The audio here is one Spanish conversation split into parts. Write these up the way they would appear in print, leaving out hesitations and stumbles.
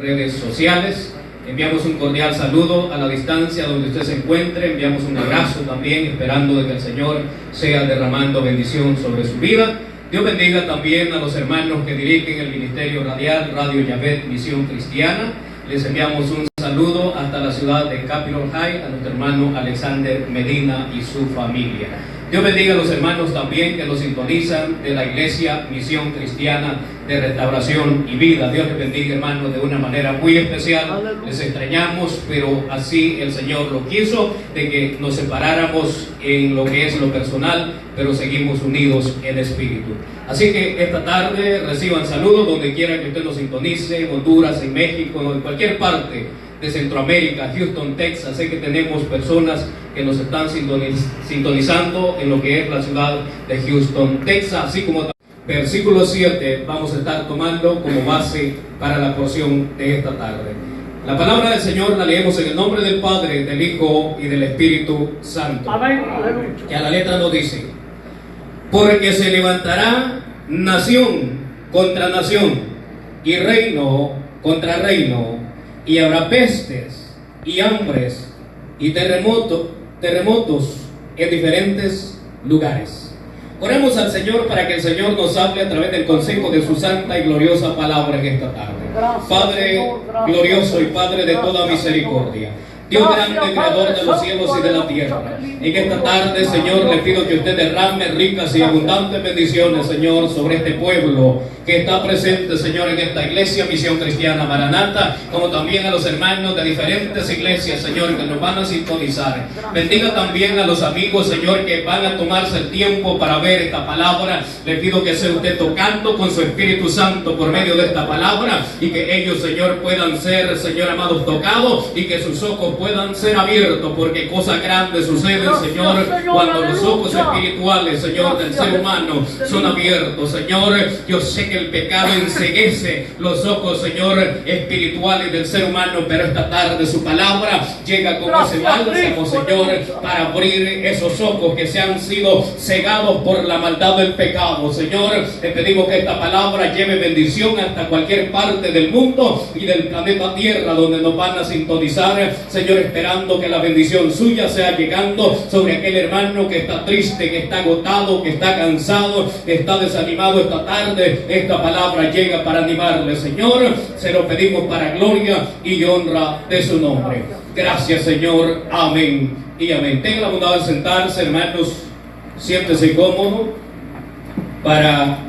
redes sociales. Enviamos un cordial saludo a la distancia donde usted se encuentre. Enviamos un abrazo también, esperando de que el Señor sea derramando bendición sobre su vida. Dios bendiga también a los hermanos que dirigen el ministerio radial Radio Yavet Misión Cristiana. Les enviamos un saludo hasta la ciudad de Capitol High a nuestro hermano Alexander Medina y su familia. Dios bendiga a los hermanos también que nos sintonizan de la Iglesia Misión Cristiana de Restauración y Vida. Dios les bendiga, hermanos, de una manera muy especial. Aleluya. Les extrañamos, pero así el Señor lo quiso, de que nos separáramos en lo que es lo personal, pero seguimos unidos en espíritu. Así que esta tarde reciban saludos donde quiera que usted nos sintonice, en Honduras, en México, en cualquier parte de Centroamérica, Houston, Texas. Sé que tenemos personas que nos están sintonizando en lo que es la ciudad de Houston, Texas, así como versículo 7 vamos a estar tomando como base para la porción de esta tarde. La palabra del Señor la leemos en el nombre del Padre, del Hijo y del Espíritu Santo. Amén. Que a la letra nos dice: porque se levantará nación contra nación y reino contra reino, y habrá pestes y hambres y terremotos en diferentes lugares. Oremos al Señor para que el Señor nos hable a través del consejo de su santa y gloriosa palabra en esta tarde. Padre glorioso y Padre de toda misericordia, Dios grande, creador de los cielos y de la tierra, en esta tarde, Señor, le pido que usted derrame ricas y abundantes bendiciones, Señor, sobre este pueblo que está presente, Señor, en esta iglesia Misión Cristiana Maranata, como también a los hermanos de diferentes iglesias, Señor, que nos van a sintonizar. Bendiga también a los amigos, Señor, que van a tomarse el tiempo para ver esta palabra. Le pido que sea usted tocando con su Espíritu Santo por medio de esta palabra, y que ellos, Señor, puedan ser, Señor amados, tocados, y que sus ojos puedan ser abiertos, porque cosas grandes suceden, Señor, cuando los ojos espirituales, Señor, del ser humano son abiertos. Señor, yo sé que el pecado enceguece los ojos, Señor, espirituales del ser humano, pero esta tarde su palabra llega como ese bálsamo, Señor, para abrir esos ojos que se han sido cegados por la maldad del pecado. Señor, te pedimos que esta palabra lleve bendición hasta cualquier parte del mundo y del planeta Tierra donde nos van a sintonizar, Señor, esperando que la bendición suya sea llegando sobre aquel hermano que está triste, que está agotado, que está cansado, que está desanimado esta tarde. Esta palabra llega para animarle, Señor. Se lo pedimos para gloria y honra de su nombre. Gracias, Señor. Amén y amén. Tengan la bondad de sentarse, hermanos. Siéntese cómodo para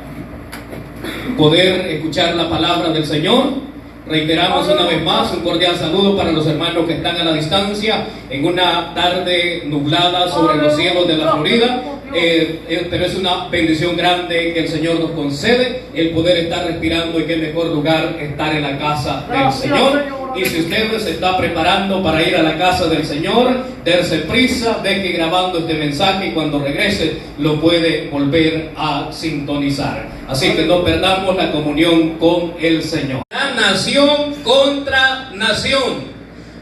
poder escuchar la palabra del Señor. Reiteramos una vez más un cordial saludo para los hermanos que están a la distancia en una tarde nublada sobre los cielos de la Florida. Pero es una bendición grande que el Señor nos concede el poder estar respirando, y qué mejor lugar estar en la casa del Señor. Y si usted se está preparando para ir a la casa del Señor, darse prisa, deje grabando este mensaje y cuando regrese lo puede volver a sintonizar. Así que no perdamos la comunión con el Señor. Nación contra nación.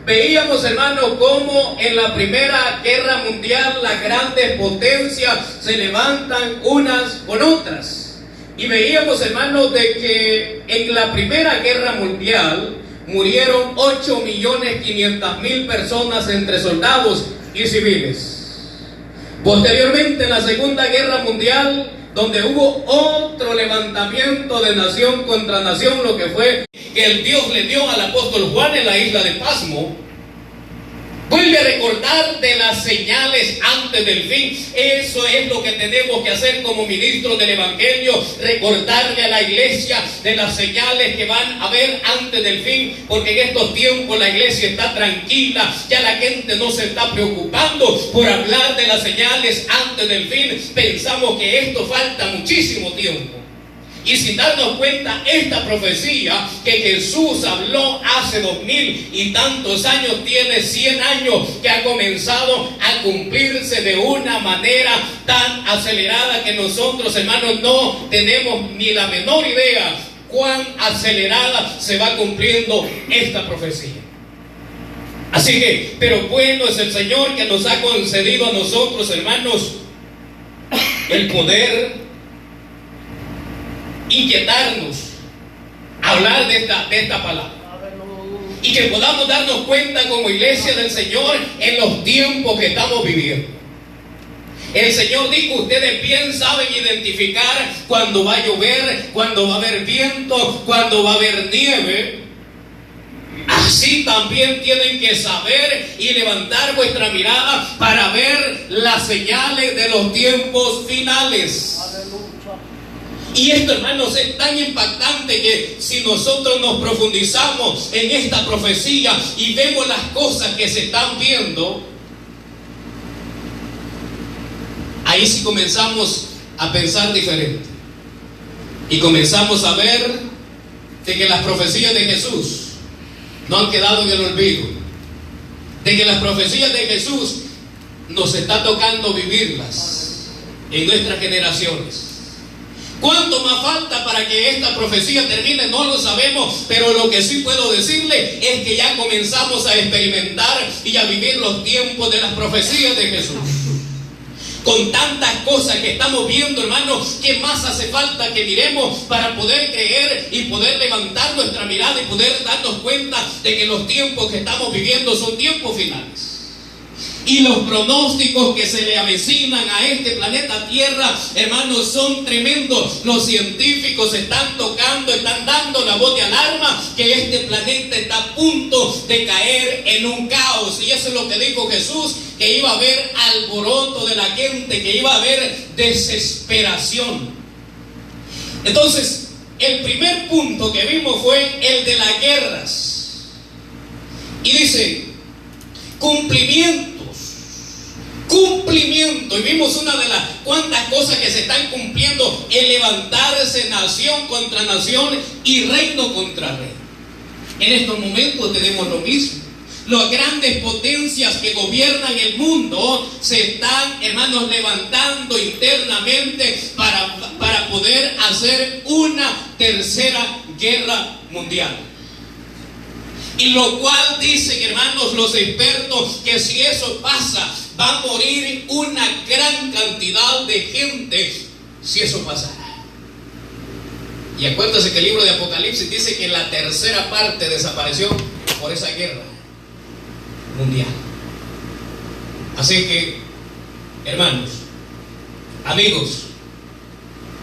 Veíamos, hermanos, cómo en la Primera Guerra Mundial las grandes potencias se levantan unas con otras. Y veíamos, hermanos, de que en la Primera Guerra Mundial murieron 8.500.000 personas entre soldados y civiles. Posteriormente, en la Segunda Guerra Mundial, donde hubo otro levantamiento de nación contra nación, lo que fue que el Dios le dio al apóstol Juan en la isla de Pasmo, vuelve a recordar de las señales antes del fin. Eso es lo que tenemos que hacer como ministros del Evangelio, recordarle a la iglesia de las señales que van a haber antes del fin, porque en estos tiempos la iglesia está tranquila, ya la gente no se está preocupando por hablar de las señales antes del fin. Pensamos que esto falta muchísimo tiempo. Y sin darnos cuenta, esta profecía que Jesús habló hace 2000 y tantos años, tiene 100 años que ha comenzado a cumplirse de una manera tan acelerada que nosotros, hermanos, no tenemos ni la menor idea cuán acelerada se va cumpliendo esta profecía. Así que, pero bueno es el Señor que nos ha concedido a nosotros, hermanos, el poder inquietarnos, hablar de esta palabra. y que podamos darnos cuenta como iglesia del Señor en los tiempos que estamos viviendo. El Señor dijo, ustedes bien saben identificar cuando va a llover, cuando va a haber viento, cuando va a haber nieve. Así también tienen que saber y levantar vuestra mirada para ver las señales de los tiempos finales. Y esto, hermanos, es tan impactante que si nosotros nos profundizamos en esta profecía y vemos las cosas que se están viendo, ahí sí comenzamos a pensar diferente. Y comenzamos a ver de que las profecías de Jesús no han quedado en el olvido. De que las profecías de Jesús nos está tocando vivirlas en nuestras generaciones. ¿Cuánto más falta para que esta profecía termine? No lo sabemos, pero lo que sí puedo decirle es que ya comenzamos a experimentar y a vivir los tiempos de las profecías de Jesús. Con tantas cosas que estamos viendo, hermanos, ¿qué más hace falta que miremos para poder creer y poder levantar nuestra mirada y poder darnos cuenta de que los tiempos que estamos viviendo son tiempos finales? Y los pronósticos que se le avecinan a este planeta Tierra, hermanos, son tremendos. Los científicos están tocando, están dando la voz de alarma que este planeta está a punto de caer en un caos. Y eso es lo que dijo Jesús, que iba a haber alboroto de la gente, que iba a haber desesperación. Entonces, el primer punto que vimos fue el de las guerras. Y dice, cumplimiento. Y vimos una de las cuantas cosas que se están cumpliendo: el levantarse nación contra nación y reino contra reino. En estos momentos tenemos lo mismo. Las grandes potencias que gobiernan el mundo se están, hermanos, levantando internamente para poder hacer una tercera guerra mundial. Y lo cual dicen, hermanos, los expertos, que si eso pasa, va a morir una gran cantidad de gente si eso pasara. Y acuérdense que el libro de Apocalipsis dice que la tercera parte desapareció por esa guerra mundial. Así que, hermanos, amigos,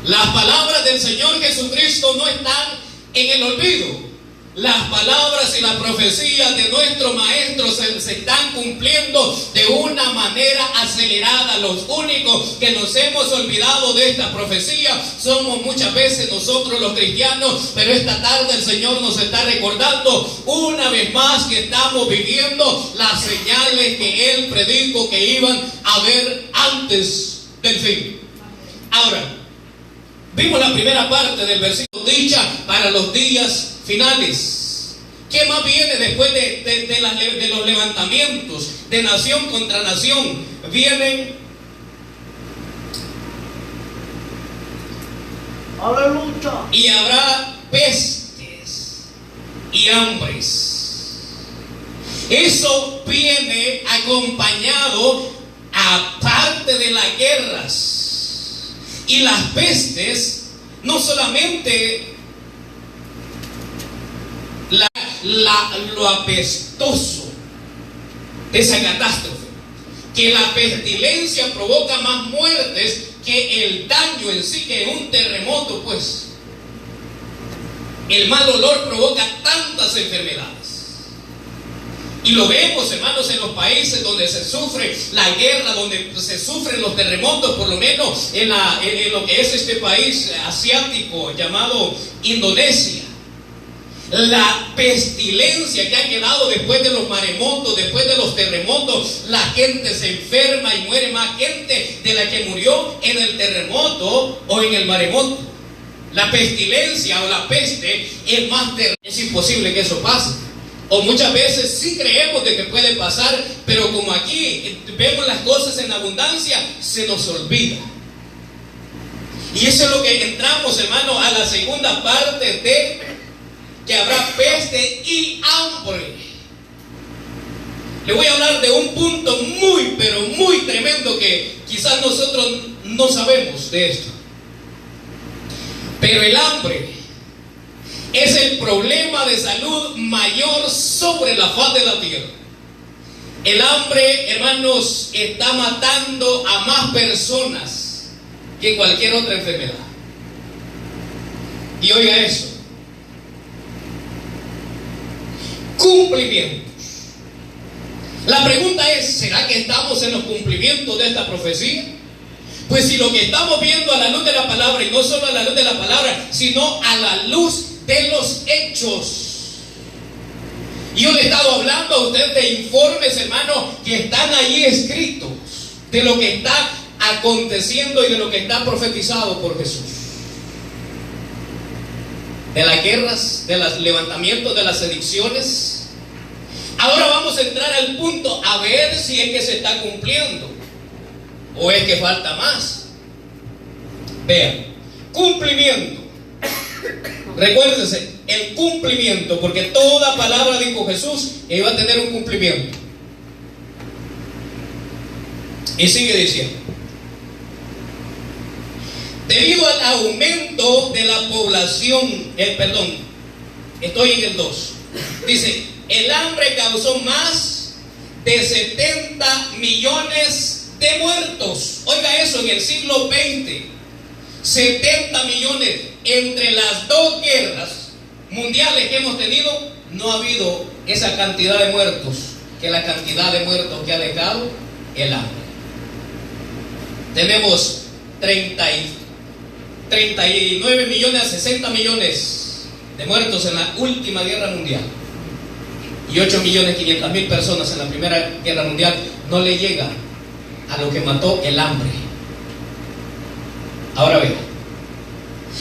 las palabras del Señor Jesucristo no están en el olvido. Las palabras y las profecías de nuestro Maestro se están cumpliendo de una manera acelerada. Los únicos que nos hemos olvidado de esta profecía somos muchas veces nosotros los cristianos, pero esta tarde el Señor nos está recordando una vez más que estamos viviendo las señales que Él predicó que iban a haber antes del fin. Ahora, vimos la primera parte del versículo, dicha para los días finales. ¿Qué más viene después de los levantamientos de nación contra nación? Vienen, aleluya, y habrá pestes y hambres. Eso viene acompañado aparte de las guerras. Y las pestes no solamente lo apestoso de esa catástrofe, que la pestilencia provoca más muertes que el daño en sí, que un terremoto, pues. El mal olor provoca tantas enfermedades. Y lo vemos, hermanos, en los países donde se sufre la guerra, donde se sufren los terremotos, por lo menos en lo que es este país asiático llamado Indonesia. La pestilencia que ha quedado después de los maremotos, después de los terremotos, la gente se enferma y muere más gente de la que murió en el terremoto o en el maremoto. La pestilencia o la peste es más terrible. Es imposible que eso pase. O muchas veces sí creemos de que puede pasar, pero como aquí vemos las cosas en abundancia, se nos olvida. Y eso es lo que entramos, hermano, a la segunda parte de que habrá peste y hambre. Le voy a hablar de un punto muy, pero muy tremendo que quizás nosotros no sabemos de esto. Pero el hambre es el problema de salud mayor sobre la faz de la tierra. El hambre, hermanos, está matando a más personas que cualquier otra enfermedad. Y oiga eso. Cumplimientos. La pregunta es, ¿será que estamos en los cumplimientos de esta profecía? Pues si lo que estamos viendo a la luz de la palabra, y no solo a la luz de la palabra, sino a la luz de los hechos. Yo le he estado hablando a usted de informes, hermano, que están ahí escritos, de lo que está aconteciendo y de lo que está profetizado por Jesús. De las guerras, de los levantamientos, de las sedicciones. Ahora vamos a entrar al punto a ver si es que se está cumpliendo o es que falta más. Vean, cumplimiento. Recuérdense, el cumplimiento, porque toda palabra, dijo Jesús, que iba a tener un cumplimiento. Y sigue diciendo: debido al aumento de la población, estoy en el 2. Dice, el hambre causó más de 70 millones de muertos. Oiga eso, en el siglo XX, 70 millones. Entre las dos guerras mundiales que hemos tenido, no ha habido esa cantidad de muertos, que la cantidad de muertos que ha dejado el hambre. Tenemos 39 millones a 60 millones de muertos en la última guerra mundial. Y 8.500.000 personas en la primera guerra mundial. No le llega a lo que mató el hambre. Ahora vean.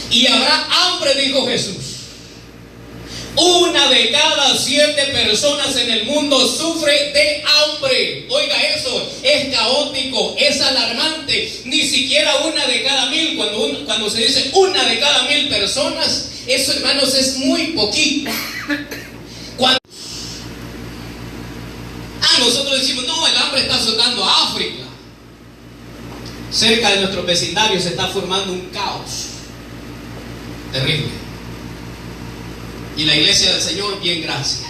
Y habrá hambre, dijo Jesús. 1 de cada 7 personas en el mundo sufre de hambre. Oiga eso, es caótico, es alarmante. Ni siquiera 1 de cada 1.000. Cuando se dice 1 de cada 1.000 personas, eso, hermanos, es muy poquito. Nosotros decimos, no, el hambre está azotando a África. Cerca de nuestro vecindario se está formando un caos terrible. Y la iglesia del Señor, bien, gracias.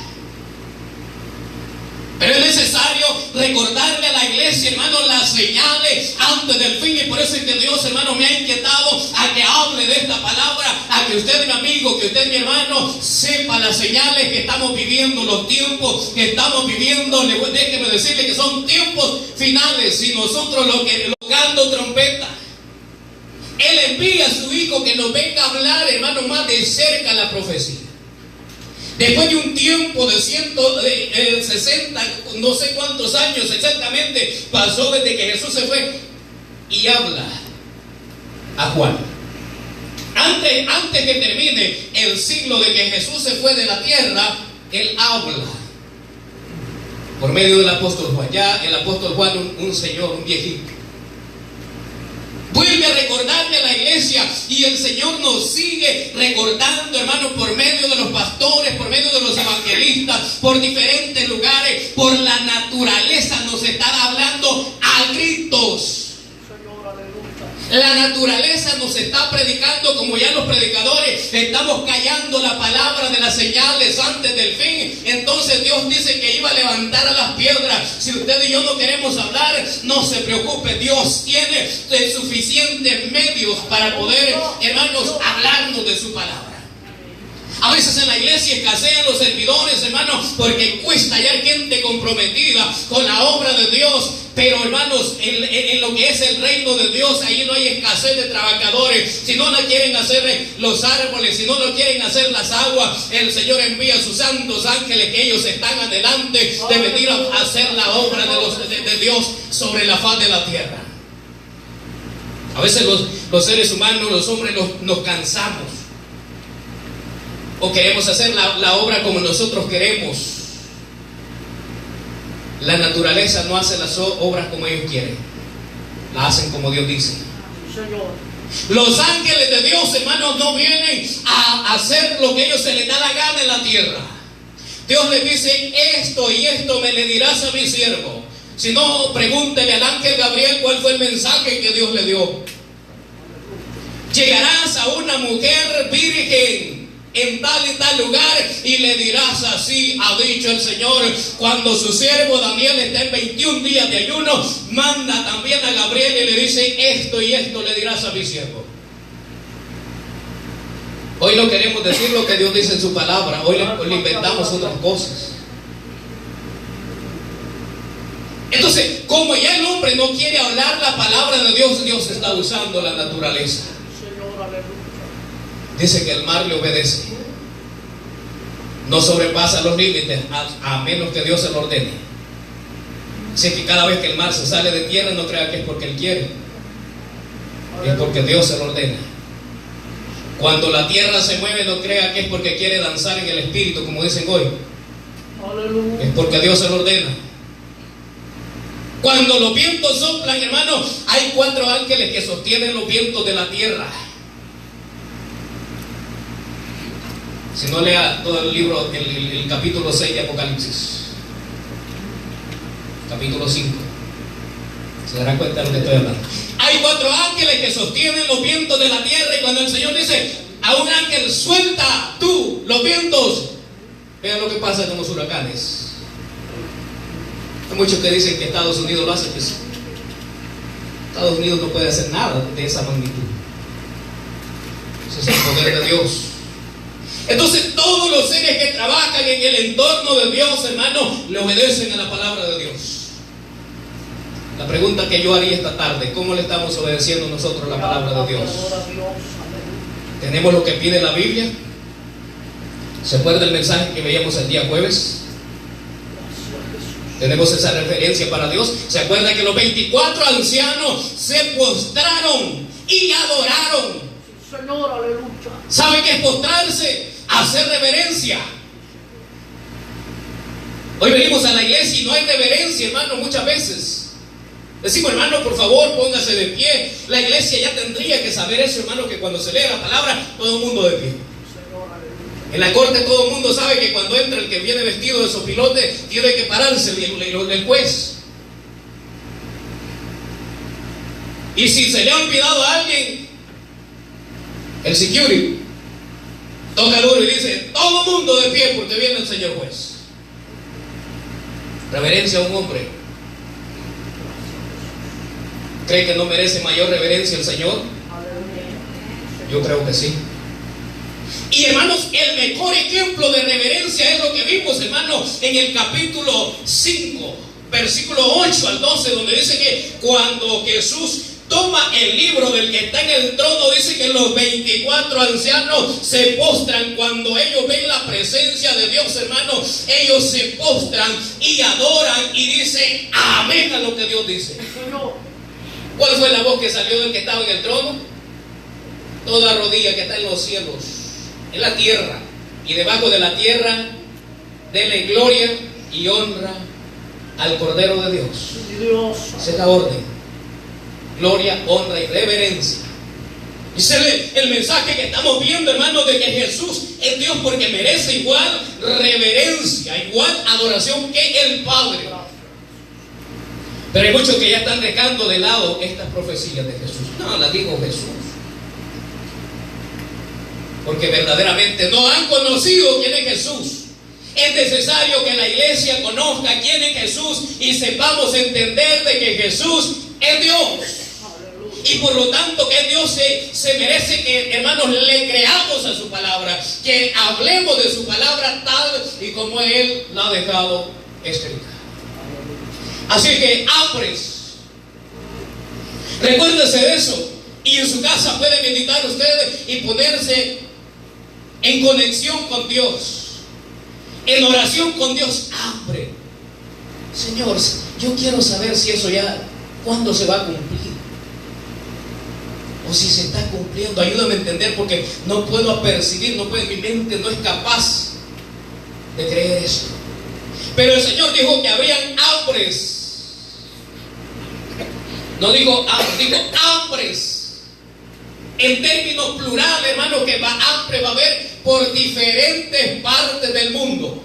Pero es necesario recordarle a la iglesia, hermano, las señales antes del fin. Y por eso es que Dios, hermano, me ha inquietado a que hable de esta palabra, a que usted, mi amigo, que usted, mi hermano, sepa las señales que estamos viviendo, los tiempos que estamos viviendo. Déjeme decirle que son tiempos finales. Y nosotros tocando trompeta, Él envía a su Hijo que nos venga a hablar, hermano, más de cerca la profecía. Después de un tiempo de 160, no sé cuántos años exactamente pasó desde que Jesús se fue, y habla a Juan. Antes que termine el siglo de que Jesús se fue de la tierra, Él habla por medio del apóstol Juan. Ya el apóstol Juan, un señor, un viejito, vuelve a recordarle a la iglesia, y el Señor nos sigue recordando, hermanos, por medio de los pastores, por medio de los evangelistas, por diferentes lugares, por la naturaleza nos está hablando a gritos. La naturaleza nos está predicando, como ya los predicadores estamos callando la palabra de las señales antes del fin. Entonces Dios dice que iba a levantar a las piedras. Si usted y yo no queremos hablar, no se preocupe, Dios tiene suficientes medios para poder, hermanos, hablarnos de su palabra. A veces en la iglesia escasean los servidores, hermanos, porque cuesta hallar gente comprometida con la obra de Dios. Pero, hermanos, en lo que es el reino de Dios, ahí no hay escasez de trabajadores. Si no la quieren hacer los árboles, si no lo quieren hacer las aguas, el Señor envía a sus santos ángeles, que ellos están adelante de venir a hacer la obra de Dios sobre la faz de la tierra. A veces los seres humanos, los hombres, nos cansamos, o queremos hacer la obra como nosotros queremos. La naturaleza no hace las obras como ellos quieren, la hacen como Dios dice. Los ángeles de Dios, hermanos, no vienen a hacer lo que ellos se les da la gana en la tierra. Dios les dice, esto y esto me le dirás a mi siervo. Si no, pregúntele al ángel Gabriel cuál fue el mensaje que Dios le dio. Llegarás a una mujer virgen en tal y tal lugar, y le dirás así ha dicho el Señor: cuando su siervo Daniel esté en 21 días de ayuno, manda también a Gabriel y le dice: esto y esto le dirás a mi siervo. Hoy no queremos decir lo que Dios dice en su palabra, hoy le inventamos otras cosas. Entonces, como ya el hombre no quiere hablar la palabra de Dios, Dios está usando la naturaleza. Dice que el mar le obedece, no sobrepasa los límites a menos que Dios se lo ordene. Así que cada vez que el mar se sale de tierra, no crea que es porque él quiere, es porque Dios se lo ordena. Cuando la tierra se mueve, no crea que es porque quiere danzar en el espíritu, como dicen hoy, es porque Dios se lo ordena. Cuando los vientos soplan, hermanos, hay 4 ángeles que sostienen los vientos de la tierra. Si no, lea todo el libro, el capítulo 6 de Apocalipsis, capítulo 5, se dará cuenta de lo que estoy hablando. Hay 4 ángeles que sostienen los vientos de la tierra, y cuando el Señor dice a un ángel: suelta tú los vientos, vean lo que pasa con los huracanes. Hay muchos que dicen que Estados Unidos lo hace, pues Estados Unidos no puede hacer nada de esa magnitud. Ese es el poder de Dios. Entonces todos los seres que trabajan en el entorno de Dios, hermano, le obedecen a la palabra de Dios. La pregunta que yo haría esta tarde: ¿cómo le estamos obedeciendo nosotros la palabra de Dios? ¿Tenemos lo que pide la Biblia? ¿Se acuerda el mensaje que veíamos el día jueves? Tenemos esa referencia para Dios. ¿Se acuerda que los 24 ancianos se postraron y adoraron? Señor, aleluya. ¿Sabe qué es postrarse? Hacer reverencia. Hoy venimos a la iglesia y no hay reverencia, hermano, muchas veces. Decimos: hermano, por favor, póngase de pie. La iglesia ya tendría que saber eso, hermano, que cuando se lee la palabra, todo el mundo de pie. En la corte todo el mundo sabe que cuando entra el que viene vestido de sopilote, tiene que pararse el juez. Y si se le ha olvidado a alguien, el security toca duro y dice: todo el mundo de pie porque viene el señor juez. Reverencia a un hombre. ¿Cree que no merece mayor reverencia el Señor? Yo creo que sí. Y hermanos, el mejor ejemplo de reverencia es lo que vimos, hermanos, en el capítulo 5, versículo 8 al 12, donde dice que cuando Jesús toma el libro del que está en el trono, dice que los 24 ancianos se postran. Cuando ellos ven la presencia de Dios, hermanos, ellos se postran y adoran y dicen amén a lo que Dios dice. ¿Cuál fue la voz que salió del que estaba en el trono? Toda rodilla que está en los cielos, en la tierra y debajo de la tierra, denle gloria y honra al Cordero de Dios. Esa es la orden: gloria, honra y reverencia. Ese es el mensaje que estamos viendo, hermanos, de que Jesús es Dios porque merece igual reverencia, igual adoración que el Padre. Pero hay muchos que ya están dejando de lado estas profecías de Jesús. No, las dijo Jesús, porque verdaderamente no han conocido quién es Jesús. Es necesario que la iglesia conozca quién es Jesús y sepamos entender de que Jesús es Dios. Y por lo tanto que Dios se merece que, hermanos, le creamos a su palabra, que hablemos de su palabra tal y como Él la ha dejado escrita. Así que abres, recuérdese de eso, y en su casa puede meditar ustedes y ponerse en conexión con Dios, en oración con Dios. Hambre, Señor, yo quiero saber si eso ya, ¿cuándo se va a cumplir? O si se está cumpliendo. Ayúdame a entender, porque no puedo percibir, mi mente no es capaz de creer eso. Pero el Señor dijo que habrían hambres. No digo hambres en términos plurales, hermano, que hambre va a haber por diferentes partes del mundo.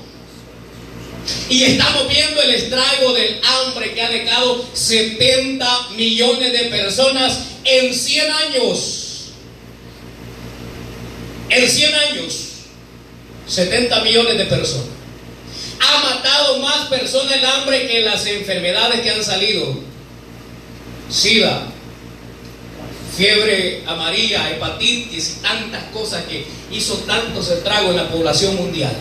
Y estamos viendo el estrago del hambre que ha dejado 70 millones de personas en 100 años. En 100 años. 70 millones de personas. Ha matado más personas el hambre que las enfermedades que han salido. SIDA, fiebre amarilla, hepatitis y tantas cosas que hizo tantos estragos en la población mundial.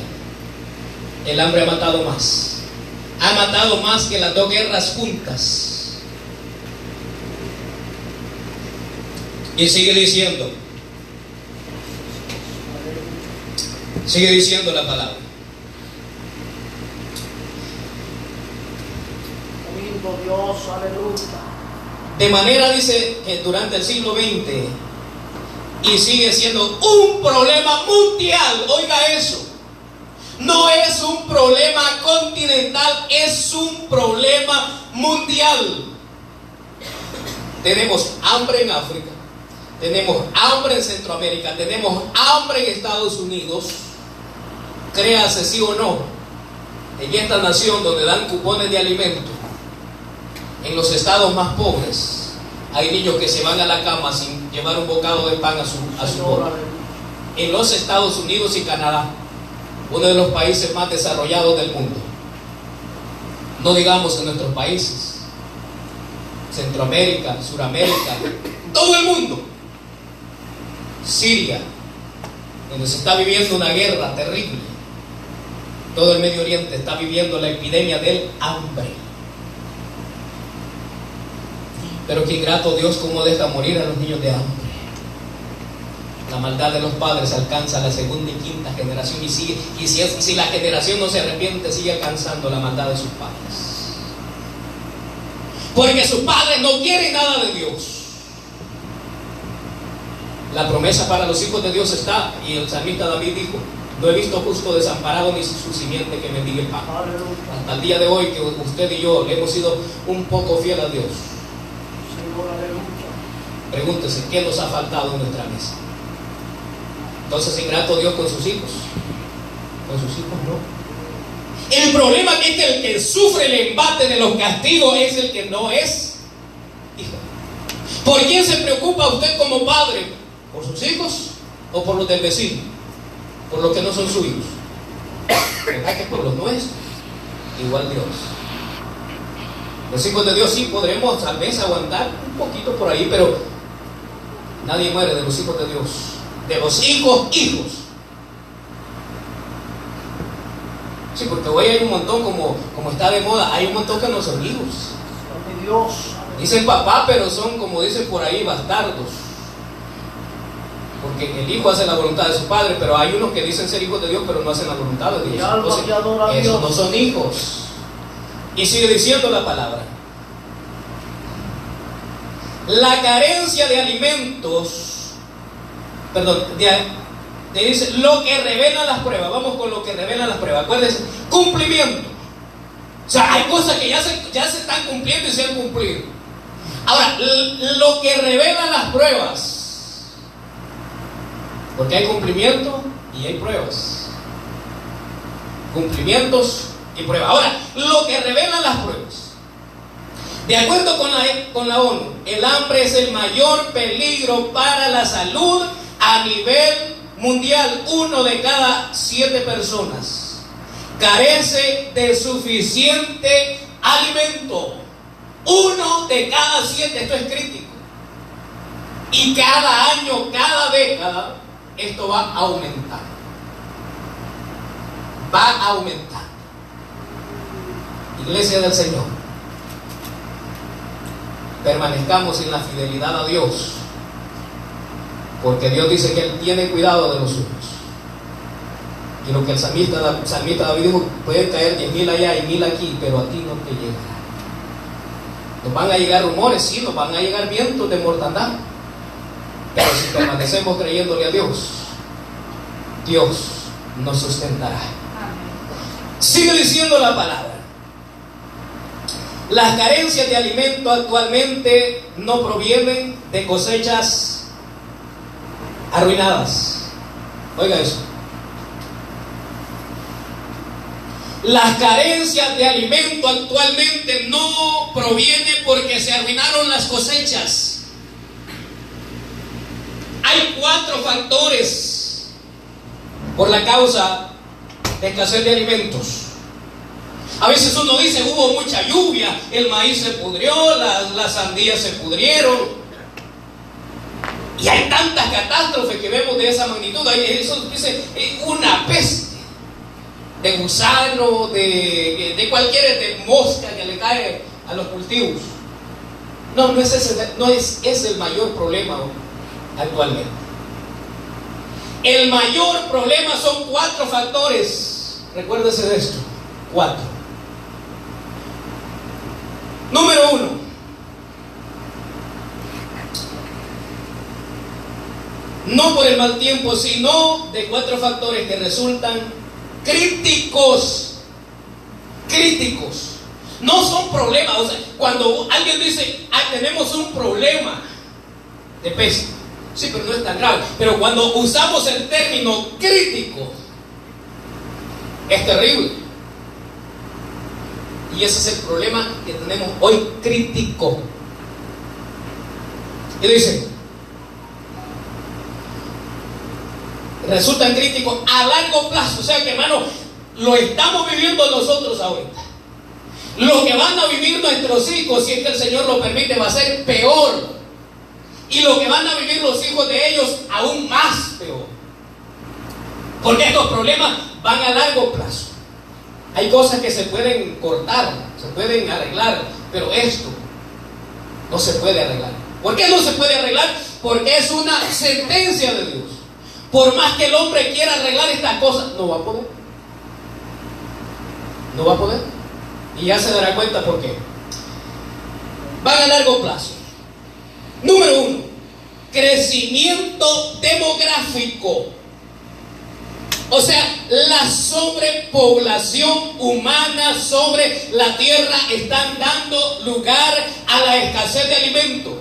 El hambre ha matado más. Ha matado más que las dos guerras juntas. Y sigue diciendo la palabra. Lindo Dios, aleluya. De manera, dice, que durante el siglo XX, y sigue siendo un problema mundial. Oiga eso. No es un problema continental, es un problema mundial. Tenemos hambre en África, tenemos hambre en Centroamérica, tenemos hambre en Estados Unidos. Créase sí o no, en esta nación donde dan cupones de alimento, en los estados más pobres, hay niños que se van a la cama sin llevar un bocado de pan a su boca. En los Estados Unidos y Canadá, uno de los países más desarrollados del mundo, no digamos en nuestros países, Centroamérica, Suramérica, todo el mundo, Siria, donde se está viviendo una guerra terrible, todo el Medio Oriente está viviendo la epidemia del hambre. Pero qué ingrato Dios, cómo deja morir a los niños de hambre. La maldad de los padres alcanza la segunda y quinta generación y sigue, y si la generación no se arrepiente, sigue alcanzando la maldad de sus padres. Porque sus padres no quieren nada de Dios. La promesa para los hijos de Dios está, y el salmista David dijo: no he visto justo desamparado ni su simiente que mendigue pan. Hasta el día de hoy que usted y yo le hemos sido un poco fiel a Dios. Pregúntese, ¿qué nos ha faltado en nuestra mesa? Entonces, ingrato Dios con sus hijos. Con sus hijos no. El problema es que el que sufre el embate de los castigos es el que no es hijo. ¿Por quién se preocupa usted como padre? ¿Por sus hijos o por los del vecino? Por los que no son suyos. ¿Verdad que por los nuestros? Igual Dios. Los hijos de Dios sí podremos tal vez aguantar un poquito por ahí, pero nadie muere de los hijos de Dios. De los hijos. Sí, porque hoy hay un montón, como está de moda, hay un montón que no son hijos. Dios. Dicen papá, pero son, como dicen por ahí, bastardos. Porque el hijo hace la voluntad de su padre, pero hay unos que dicen ser hijos de Dios, pero no hacen la voluntad de Dios. Entonces, esos no son hijos. Y sigue diciendo la palabra. La carencia de alimentos, dice lo que revelan las pruebas. Vamos con lo que revelan las pruebas. Acuérdense, cumplimiento. O sea, hay cosas que ya se están cumpliendo y se han cumplido. Ahora, lo que revelan las pruebas. Porque hay cumplimiento y hay pruebas. Cumplimientos y pruebas. Ahora, lo que revelan las pruebas. De acuerdo con la ONU, el hambre es el mayor peligro para la salud a nivel mundial. 1 de cada 7 personas carece de suficiente alimento. 1 de cada 7, esto es crítico. Y cada año, cada década, esto va a aumentar. Va a aumentar. Iglesia del Señor, permanezcamos en la fidelidad a Dios, porque Dios dice que Él tiene cuidado de los suyos. Y lo que el salmista David dijo: pueden caer 10,000 allá y 1,000 aquí, pero a ti no te llegará. Nos van a llegar rumores, sí, nos van a llegar vientos de mortandad, pero si permanecemos creyéndole a Dios, Dios nos sustentará. Sigue diciendo la palabra. Las carencias de alimento actualmente no provienen de cosechas arruinadas. Oiga eso. Las carencias de alimento actualmente no provienen porque se arruinaron las cosechas. Hay 4 factores por la causa de escasez de alimentos. A veces uno dice, hubo mucha lluvia, el maíz se pudrió, las sandías se pudrieron. Y hay tantas catástrofes que vemos de esa magnitud. Eso dice una peste de gusano, de cualquier de mosca que le cae a los cultivos. No es ese el mayor problema actualmente. El mayor problema son 4 factores. Recuérdese de esto. 4. Número 1. No por el mal tiempo, sino de 4 factores que resultan críticos. Críticos. No son problemas. O sea, cuando alguien dice, tenemos un problema de peste. Sí, pero no es tan grave. Pero cuando usamos el término crítico, es terrible. Y ese es el problema que tenemos hoy, crítico. Y dice, resultan críticos a largo plazo. O sea que, hermano, lo estamos viviendo nosotros ahorita. Lo que van a vivir nuestros hijos, si es que el Señor lo permite, va a ser peor. Y lo que van a vivir los hijos de ellos, aún más peor. Porque estos problemas van a largo plazo. Hay cosas que se pueden cortar, se pueden arreglar, pero esto no se puede arreglar. ¿Por qué no se puede arreglar? Porque es una sentencia de Dios. Por más que el hombre quiera arreglar estas cosas, no va a poder. No va a poder. Y ya se dará cuenta por qué. Van a largo plazo. Número 1, crecimiento demográfico. O sea, la sobrepoblación humana sobre la tierra están dando lugar a la escasez de alimentos.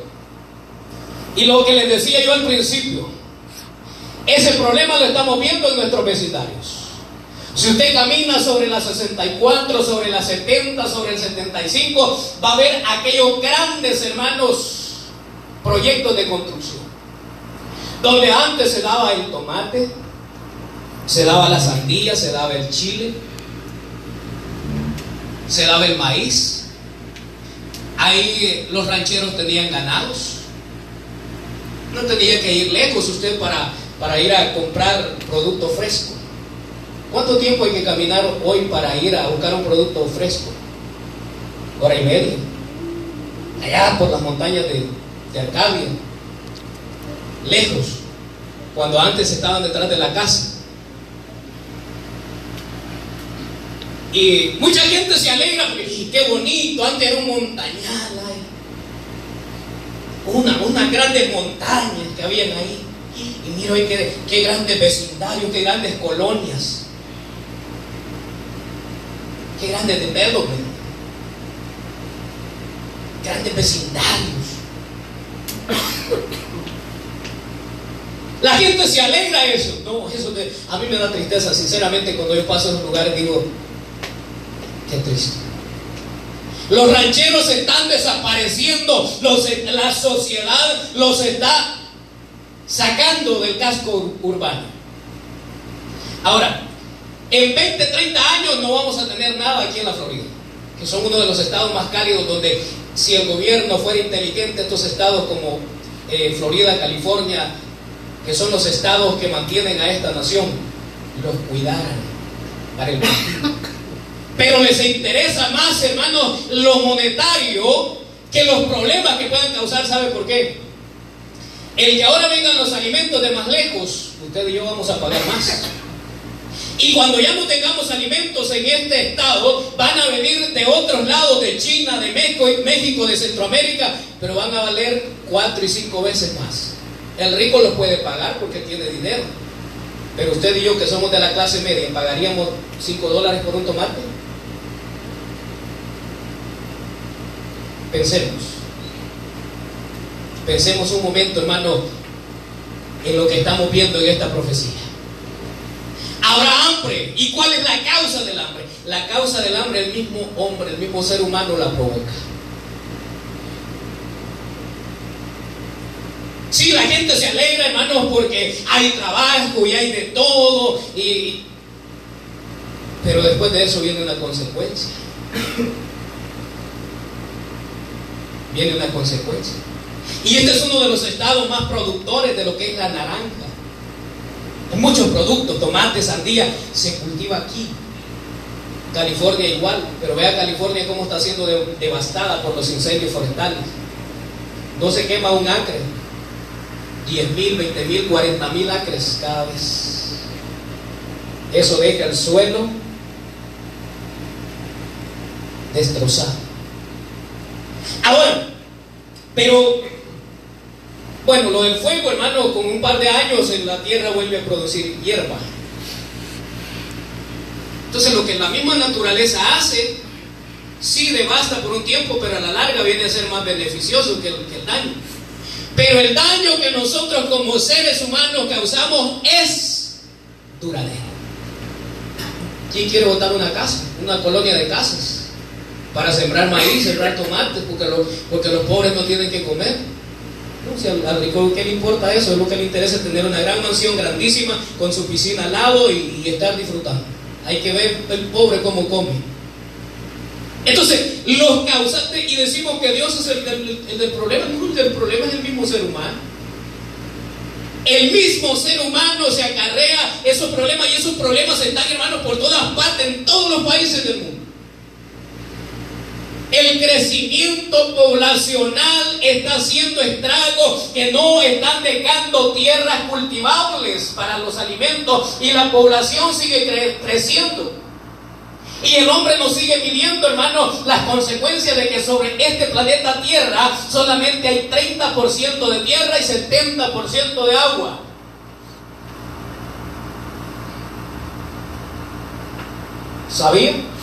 Y lo que les decía yo al principio, ese problema lo estamos viendo en nuestros vecindarios. Si usted camina sobre la 64, sobre la 70, sobre el 75, va a ver aquellos grandes, hermanos, proyectos de construcción, donde antes se daba el tomate, se daba la sandía, se daba el chile, se daba el maíz. Ahí los rancheros tenían ganados. No tenía que ir lejos usted para ir a comprar producto fresco. ¿Cuánto tiempo hay que caminar hoy para ir a buscar un producto fresco? 1 hora y media. Allá por las montañas de Arcadia, lejos, cuando antes estaban detrás de la casa. Y mucha gente se alegra porque qué bonito, antes era un montañal, unas grandes montañas que habían ahí. Y mira hoy qué grandes vecindarios, qué grandes colonias, qué grandes development, grandes vecindarios. La gente se alegra de eso. No, a mí me da tristeza, sinceramente, cuando yo paso en esos lugares digo, qué triste. Los rancheros están desapareciendo, la sociedad los está sacando del casco urbano. Ahora, en 20, 30 años no vamos a tener nada aquí en la Florida, que son uno de los estados más cálidos, donde si el gobierno fuera inteligente, estos estados como Florida, California, que son los estados que mantienen a esta nación, los cuidaran para el futuro. Pero les interesa más, hermanos, lo monetario que los problemas que puedan causar. ¿Sabe por qué? El que ahora vengan los alimentos de más lejos, usted y yo vamos a pagar más. Y cuando ya no tengamos alimentos en este estado, van a venir de otros lados, de China, de México, de Centroamérica, pero van a valer 4 y 5 veces más. El rico los puede pagar porque tiene dinero, pero usted y yo, que somos de la clase media, ¿pagaríamos $5 por un tomate? Pensemos un momento, hermano, en lo que estamos viendo en esta profecía. Habrá hambre. ¿Y cuál es la causa del hambre? La causa del hambre, el mismo hombre, el mismo ser humano la provoca. Sí, la gente se alegra, hermanos, porque hay trabajo y hay de todo. Pero después de eso viene una consecuencia. Viene una consecuencia. Y este es uno de los estados más productores de lo que es la naranja. Hay muchos productos, tomate, sandía, se cultiva aquí. California igual, pero vea California cómo está siendo devastada por los incendios forestales. No se quema un acre, 10,000, 20,000, 40,000 acres cada vez. Eso deja el suelo destrozado. Ahora, pero bueno, lo del fuego, hermano, con un par de años en la tierra vuelve a producir hierba. Entonces lo que la misma naturaleza hace, sí devasta por un tiempo, pero a la larga viene a ser más beneficioso que el daño. Pero el daño que nosotros como seres humanos causamos es duradero. ¿Quién quiere botar una casa, una colonia de casas, para sembrar maíz, sembrar tomates, porque los pobres no tienen que comer? No, si al rico, ¿qué le importa eso? Es lo que le interesa, tener una gran mansión grandísima con su piscina al lado y estar disfrutando. Hay que ver el pobre cómo come. Entonces, los causantes, y decimos que Dios es el del problema. No, el del problema es el mismo ser humano. El mismo ser humano se acarrea esos problemas, y esos problemas están, hermanos, por todas partes, en todos los países del mundo. El crecimiento poblacional está haciendo estragos que no están dejando tierras cultivables para los alimentos, y la población sigue creciendo. Y el hombre nos sigue midiendo, hermanos, las consecuencias de que sobre este planeta Tierra solamente hay 30% de tierra y 70% de agua. ¿Sabían?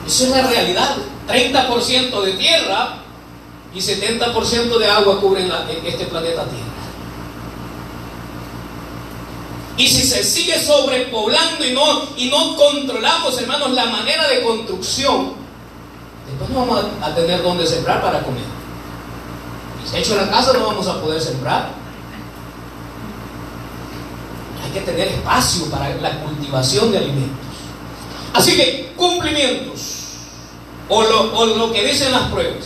Eso es la realidad. 30% de tierra y 70% de agua cubren este planeta Tierra. Y si se sigue sobrepoblando y no controlamos, hermanos, la manera de construcción, después no vamos a tener dónde sembrar para comer. Y si hecho en la casa no vamos a poder sembrar. Hay que tener espacio para la cultivación de alimentos. Así que cumplimientos, o lo que dicen las pruebas.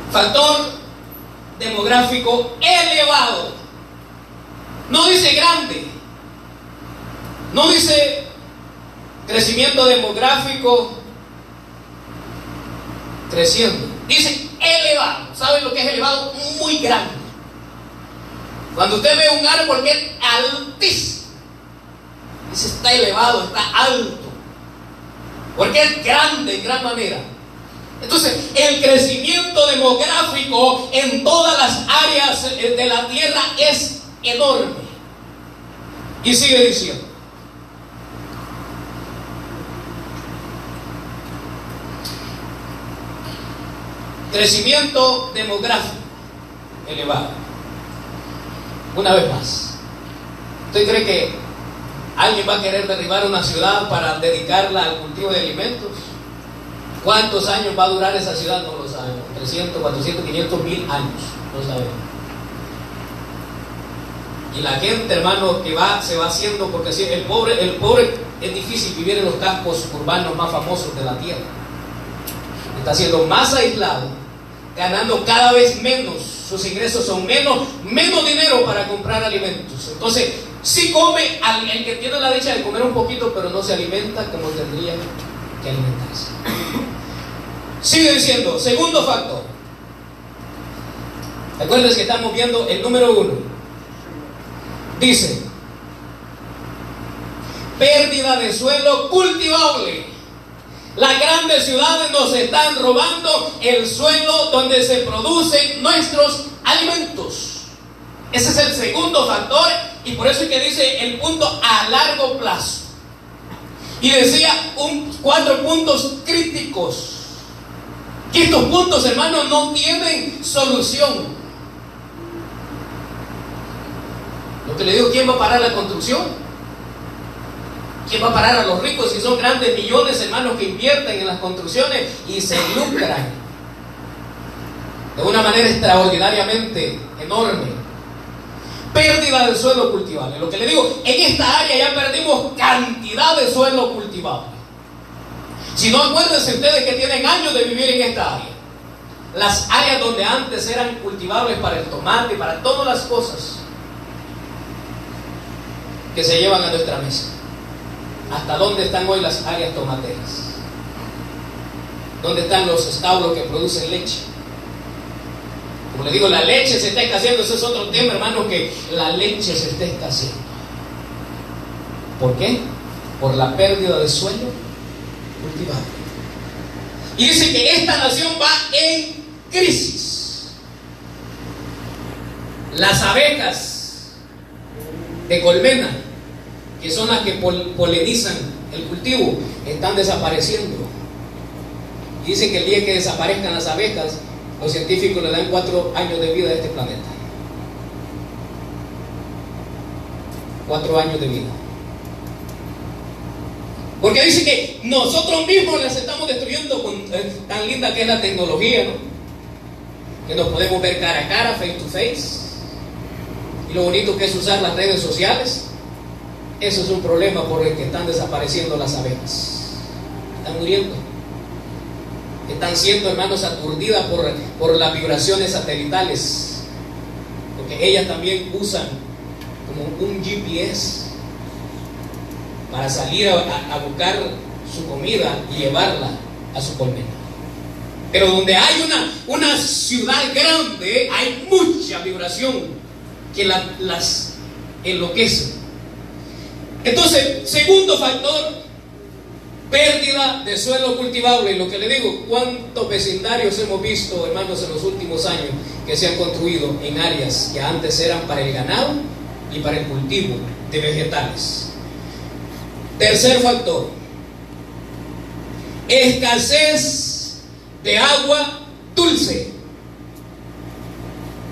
Factor demográfico elevado. No dice grande, no dice crecimiento demográfico creciendo, dice elevado. ¿Saben lo que es elevado? Muy grande. Cuando usted ve un árbol que es altísimo, dice está elevado, está alto, porque es grande en gran manera. Entonces, el crecimiento demográfico en todas las áreas de la tierra es enorme. Y sigue diciendo: crecimiento demográfico elevado. Una vez más, ¿usted cree que alguien va a querer derribar una ciudad para dedicarla al cultivo de alimentos? ¿Cuántos años va a durar esa ciudad? No lo sabemos. 300, 400, 500, 1000 años. No sabemos. Y la gente, hermano, que se va haciendo, porque si el pobre es difícil vivir en los campos urbanos más famosos de la tierra. Está siendo más aislado, ganando cada vez menos, sus ingresos son menos dinero para comprar alimentos. Entonces, sí come el que tiene la dicha de comer un poquito, pero no se alimenta como tendría que alimentarse. Sigue diciendo, segundo factor. Recuerden que estamos viendo el número 1. Dice: pérdida de suelo cultivable. Las grandes ciudades nos están robando el suelo donde se producen nuestros alimentos. Ese es el segundo factor, y por eso es que dice el punto a largo plazo. Y decía 4 puntos críticos. Que estos puntos, hermanos, no tienen solución. Lo que le digo, ¿quién va a parar la construcción? ¿Quién va a parar a los ricos si son grandes millones, hermanos, que invierten en las construcciones y se lucran de una manera extraordinariamente enorme? Pérdida de suelo cultivable. Lo que le digo, en esta área ya perdimos cantidad de suelo cultivable. Si no, acuérdense ustedes que tienen años de vivir en esta área. Las áreas donde antes eran cultivables para el tomate, para todas las cosas que se llevan a nuestra mesa. ¿Hasta dónde están hoy las áreas tomateras? ¿Dónde están los establos que producen leche? Como le digo, la leche se está escaseando. Ese es otro tema, hermano, que la leche se está escaseando. ¿Por qué? Por la pérdida de suelo cultivable. Y dice que esta nación va en crisis. Las abejas de colmena, que son las que polinizan el cultivo, están desapareciendo. Y dice que el día que desaparezcan las abejas, los científicos le dan 4 años de vida a este planeta. 4 años de vida. Porque dice que nosotros mismos las estamos destruyendo con tan linda que es la tecnología, ¿no? Que nos podemos ver cara a cara, face to face. Y lo bonito que es usar las redes sociales. Eso es un problema por el que están desapareciendo las abejas. Están muriendo. Están siendo, hermanos, aturdidas por las vibraciones satelitales. Porque ellas también usan como un GPS para salir a buscar su comida y llevarla a su colmena. Pero donde hay una ciudad grande, hay mucha vibración que las enloquece. Entonces, segundo factor, pérdida de suelo cultivable. Y lo que le digo, ¿cuántos vecindarios hemos visto, hermanos, en los últimos años que se han construido en áreas que antes eran para el ganado y para el cultivo de vegetales? Tercer factor, escasez de agua dulce.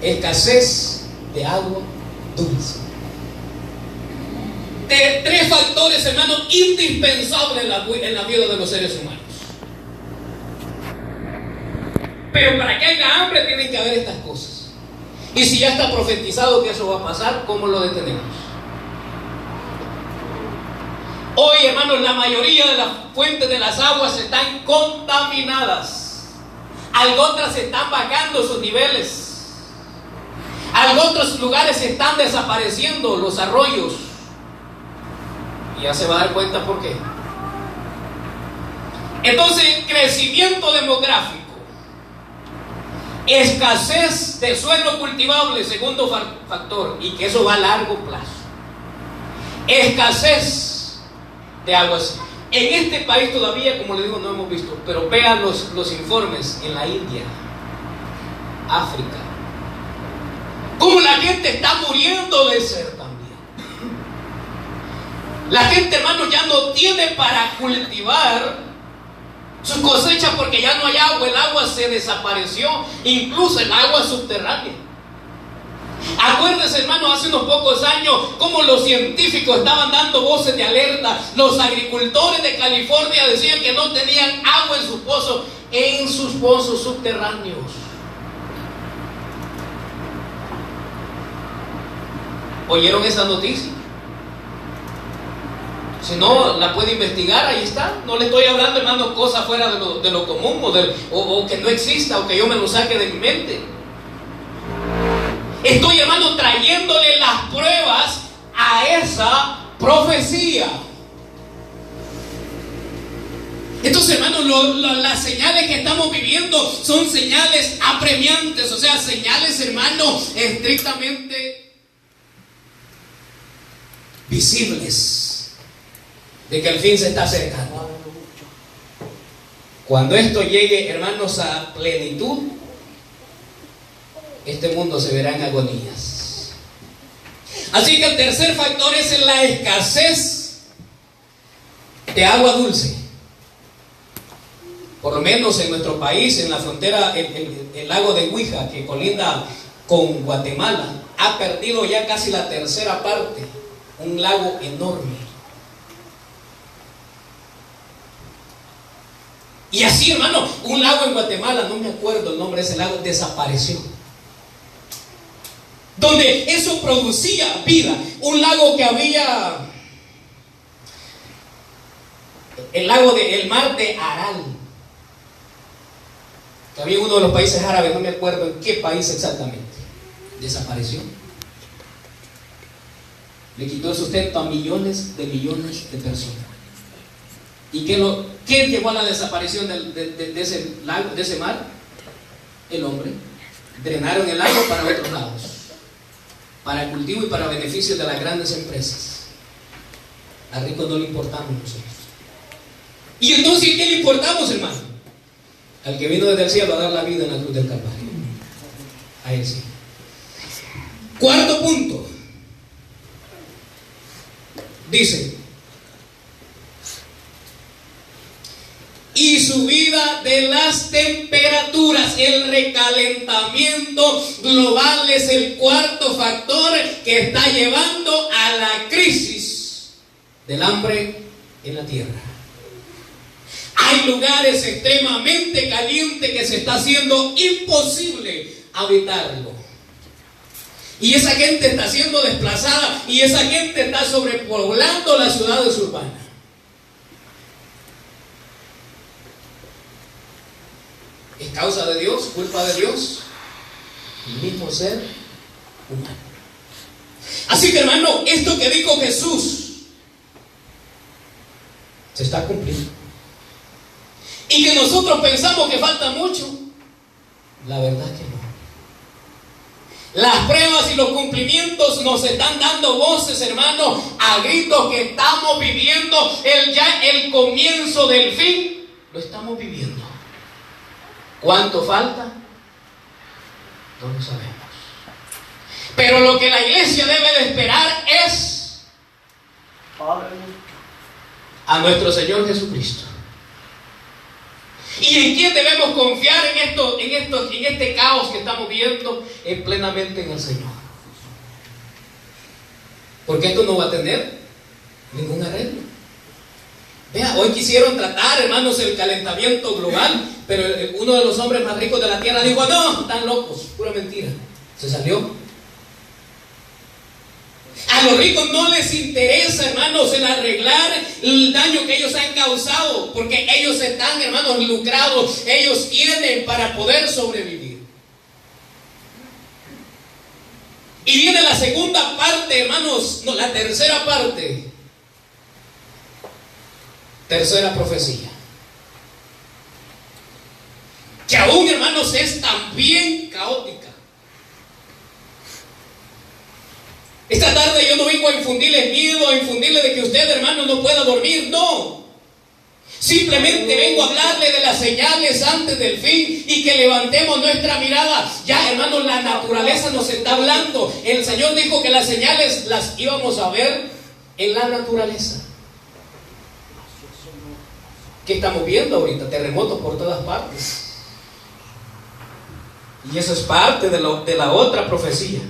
Escasez de agua dulce. De 3 factores, hermanos, indispensables en la vida de los seres humanos. Pero para que haya hambre tienen que haber estas cosas. Y si ya está profetizado que eso va a pasar, ¿cómo lo detenemos? Hoy, hermanos, la mayoría de las fuentes de las aguas están contaminadas. Otras están bajando sus niveles. Otros lugares están desapareciendo los arroyos. Y ya se va a dar cuenta por qué. Entonces, crecimiento demográfico, escasez de suelo cultivable, segundo factor, y que eso va a largo plazo. Escasez de aguas. En este país todavía, como le digo, no hemos visto, pero vean los informes en la India, África, como la gente está muriendo de sed también. La gente, hermano, ya no tiene para cultivar sus cosechas porque ya no hay agua. El agua se desapareció, incluso el agua subterránea. Acuérdense, hermano, hace unos pocos años cómo los científicos estaban dando voces de alerta. Los agricultores de California decían que no tenían agua en sus pozos subterráneos. ¿Oyeron esa noticia? Si no, la puede investigar, ahí está. No le estoy hablando, hermano, cosas fuera de lo común o que no exista o que yo me lo saque de mi mente. Estoy, hermano, trayéndole las pruebas a esa profecía. Entonces, hermano, las señales que estamos viviendo son señales apremiantes, o sea, señales, hermano, estrictamente visibles de que el fin se está acercando. Cuando esto llegue, hermanos, a plenitud, este mundo se verá en agonías. Así que el tercer factor es la escasez de agua dulce. Por lo menos en nuestro país, en la frontera, el lago de Huija, que colinda con Guatemala, ha perdido ya casi la tercera parte. Un lago enorme. Y así, hermano, un lago en Guatemala, no me acuerdo el nombre de ese lago, desapareció. donde eso producía vida. Un lago que había, el mar de Aral, que había en uno de los países árabes, no me acuerdo en qué país exactamente, desapareció. Le quitó el sustento a millones de personas. ¿Y qué llevó a la desaparición de ese lago, de ese mar? El hombre. Drenaron el agua para otros lados, para el cultivo y para beneficio de las grandes empresas. A ricos no le importamos nosotros. Y entonces, ¿a quién le importamos, hermano? Al que vino desde el cielo a dar la vida en la cruz del Calvario. A él sí. Cuarto punto. Dice: y subida de las temperaturas. El recalentamiento global es el cuarto factor que está llevando a la crisis del hambre en la tierra. Hay lugares extremadamente calientes que se está haciendo imposible habitarlo. Y esa gente está siendo desplazada y esa gente está sobrepoblando las ciudades urbanas. ¿Es causa de Dios? ¿Culpa de Dios? El mismo ser humano. Así que, hermano, esto que dijo Jesús se está cumpliendo. Y que nosotros pensamos que falta mucho, la verdad que no. Las pruebas y los cumplimientos nos están dando voces, hermano, a gritos que estamos viviendo ya el comienzo del fin. Lo estamos viviendo. ¿Cuánto falta? No lo sabemos. Pero lo que la iglesia debe de esperar es a nuestro Señor Jesucristo. ¿Y en quién debemos confiar en este caos que estamos viendo? Es plenamente en el Señor. Porque esto no va a tener ningún arreglo. Vea, hoy quisieron tratar, hermanos, el calentamiento global, pero uno de los hombres más ricos de la tierra dijo: no, están locos, pura mentira. Se salió. A los ricos no les interesa, hermanos, el arreglar el daño que ellos han causado, porque ellos están, hermanos, lucrados. Ellos tienen para poder sobrevivir. Y viene la segunda parte, hermanos, no, la tercera parte. Tercera profecía, que aún, hermanos, es también caótica. Esta tarde yo no vengo a infundirles miedo, a infundirles de que usted, hermano, no pueda dormir, no. Simplemente vengo a hablarle de las señales antes del fin y que levantemos nuestra mirada. Ya, hermanos, la naturaleza nos está hablando. El Señor dijo que las señales las íbamos a ver en la naturaleza. ¿Qué estamos viendo ahorita? Terremotos por todas partes. Y eso es parte de la otra profecía,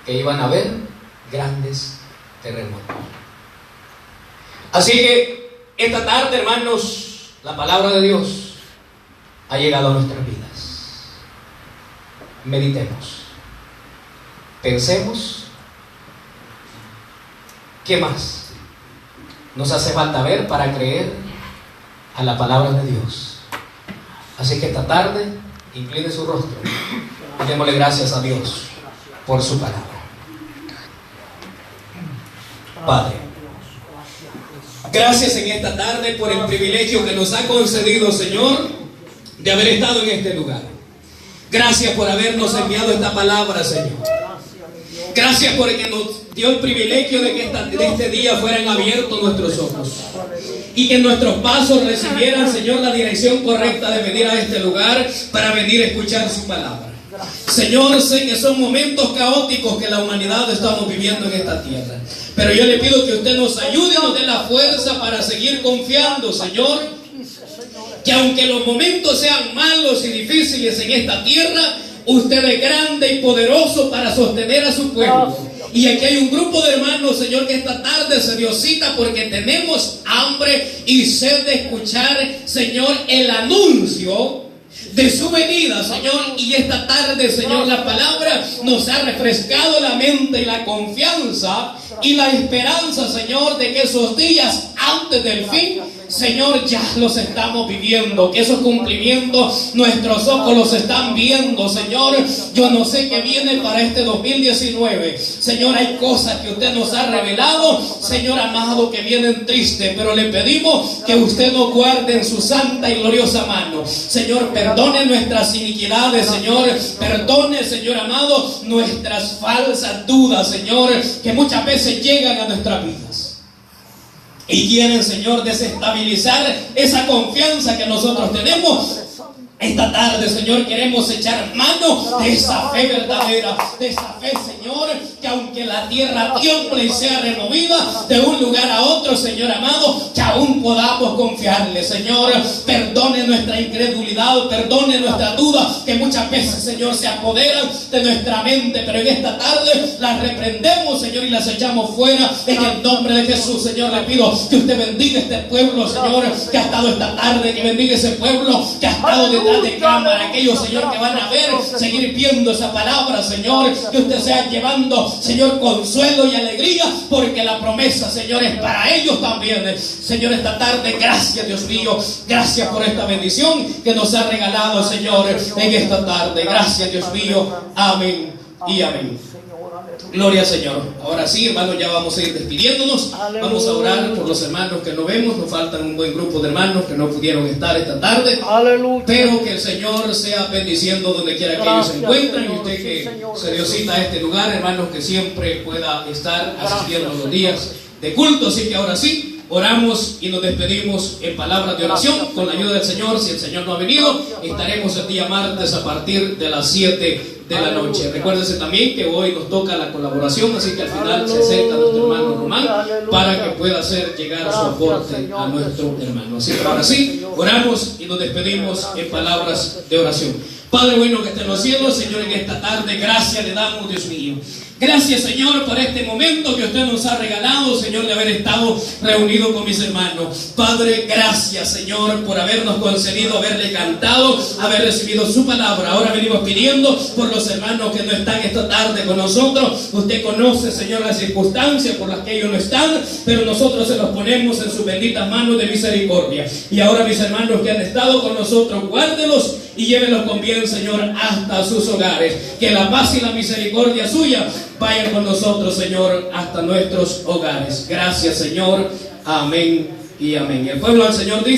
que iban a haber grandes terremotos. Así que esta tarde, hermanos, la palabra de Dios ha llegado a nuestras vidas. Meditemos, pensemos, ¿qué más nos hace falta ver para creer a la palabra de Dios? Así que esta tarde, incline su rostro y démosle gracias a Dios por su palabra. Padre, gracias en esta tarde por el privilegio que nos ha concedido, Señor, de haber estado en este lugar. Gracias por habernos enviado esta palabra, Señor. Gracias porque nos dio el privilegio de que este día fueran abiertos nuestros ojos y que nuestros pasos recibieran, Señor, la dirección correcta de venir a este lugar para venir a escuchar su palabra. Señor, sé que son momentos caóticos que la humanidad estamos viviendo en esta tierra, pero yo le pido que usted nos ayude y nos dé la fuerza para seguir confiando, Señor, que aunque los momentos sean malos y difíciles en esta tierra, usted es grande y poderoso para sostener a su pueblo. Y aquí hay un grupo de hermanos, Señor, que esta tarde se dio cita porque tenemos hambre y sed de escuchar, Señor, el anuncio de su venida, Señor. Y esta tarde, Señor, la palabra nos ha refrescado la mente y la confianza y la esperanza, Señor, de que esos días antes del fin, Señor, ya los estamos viviendo, que esos cumplimientos nuestros ojos los están viendo, Señor. Yo no sé qué viene para este 2019, Señor. Hay cosas que usted nos ha revelado, Señor amado, que vienen tristes, pero le pedimos que usted nos guarde en su santa y gloriosa mano. Señor, perdone nuestras iniquidades, Señor. Perdone, Señor amado, nuestras falsas dudas, Señor, que muchas veces llegan a nuestras vidas y quieren, Señor, desestabilizar esa confianza que nosotros tenemos. Esta tarde, Señor, queremos echar mano de esa fe verdadera, de esa fe, Señor, que aunque la tierra tiemble y sea removida de un lugar a otro, Señor amado, que aún podamos confiarle, Señor. Perdone nuestra incredulidad, perdone nuestra duda, que muchas veces, Señor, se apoderan de nuestra mente, pero en esta tarde las reprendemos, Señor, y las echamos fuera en el nombre de Jesús. Señor, le pido que usted bendiga este pueblo, Señor, que ha estado esta tarde, que bendiga ese pueblo que ha estado de cámara, aquellos, Señor, que van a ver, seguir viendo esa palabra, Señor, que usted sea llevando, Señor, consuelo y alegría, porque la promesa, Señor, es para ellos también. Señor, esta tarde, gracias, Dios mío, gracias por esta bendición que nos ha regalado, Señor, en esta tarde. Gracias, Dios mío, amén y amén. Gloria al Señor. Ahora sí, hermanos, ya vamos a ir despidiéndonos. Vamos a orar por los hermanos que no vemos. Nos faltan un buen grupo de hermanos que no pudieron estar esta tarde. Pero que el Señor sea bendiciendo donde quiera que ellos se encuentren. Y usted que se dio cita a este lugar, hermanos, que siempre pueda estar asistiendo los días de culto. Así que ahora sí, oramos y nos despedimos en palabras de oración con la ayuda del Señor. Si el Señor no ha venido, estaremos el día martes a partir de las 7 de la noche. Recuérdense también que hoy nos toca la colaboración, así que al final se acerca nuestro hermano Román para que pueda hacer llegar su aporte a nuestro hermano. Así que ahora sí, oramos y nos despedimos en palabras de oración. Padre bueno que está en los cielos, Señor, en esta tarde gracias le damos, Dios mío. Gracias, Señor, por este momento que usted nos ha regalado, Señor, de haber estado reunido con mis hermanos. Padre, gracias, Señor, por habernos concedido, haberle cantado, haber recibido su palabra. Ahora venimos pidiendo por los hermanos que no están esta tarde con nosotros. Usted conoce, Señor, las circunstancias por las que ellos no están, pero nosotros se los ponemos en sus benditas manos de misericordia. Y ahora, mis hermanos que han estado con nosotros, guárdelos y llévenlos con bien, Señor, hasta sus hogares. Que la paz y la misericordia suya vayan con nosotros, Señor, hasta nuestros hogares. Gracias, Señor. Amén y amén. El pueblo al Señor dice: